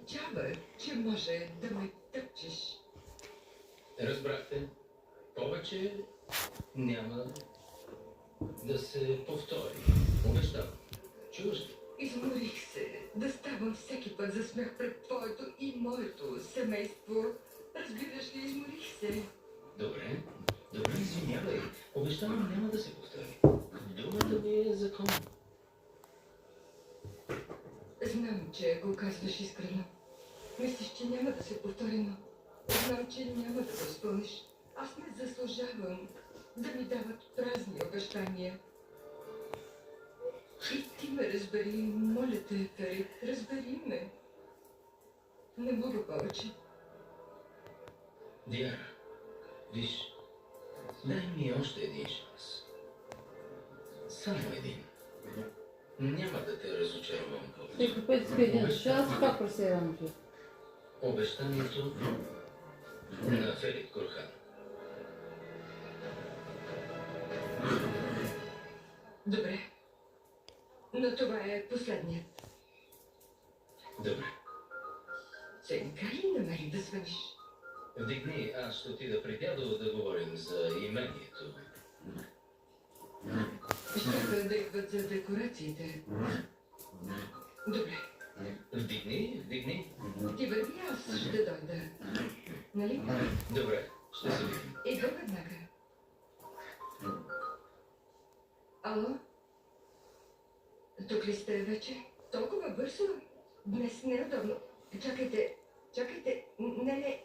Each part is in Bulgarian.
означава, че може да ме тъпчеш. Разбрахте? Повече няма да се повтори. Обещавам. Чуваш ли? Изморих се да ставам всеки път за смях пред твоето и моето семейство. Разбираш ли, изморих се. Добре. Добре, извинявай. Обещавам, няма да се повтори. Думата ми е закон. Знам, че го казваш искрено. Мислиш, че няма да се повтори, но знам, че няма да го изпълниш. Аз не заслужавам да ми дават празни обещания. И ти ме разбери, моля те, Ферит, разбери ме. Не мога повече. Диара, виж, дай ми още един шанс. Само един. Няма да те разочаровам повече. Всеки път иска един шанс, пак пресявам се. Обещанието на Ферит Корхан. Добре. Но това е последният. Добре. Сега ли намери да свалиш? Вдигни, аз ще отида при дядо да говорим за имението. Щяха да идват за декорациите. Добре. Вдигни. Ти върви, аз ще дойда. Нали? Добре, ще се видим. Идвам веднага. Ало? Тук ли сте вече? Толкова бързо? Днес неудобно. Чакайте. Не.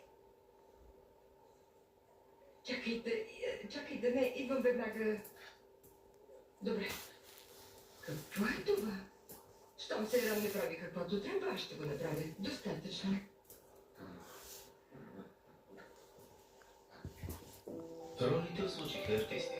Чакайте, не, идвам веднага. Добре. Какво е това? Щом се рам не прави каквото трябва, аз ще го направя. Достатъчно. Ролите случиха артисти.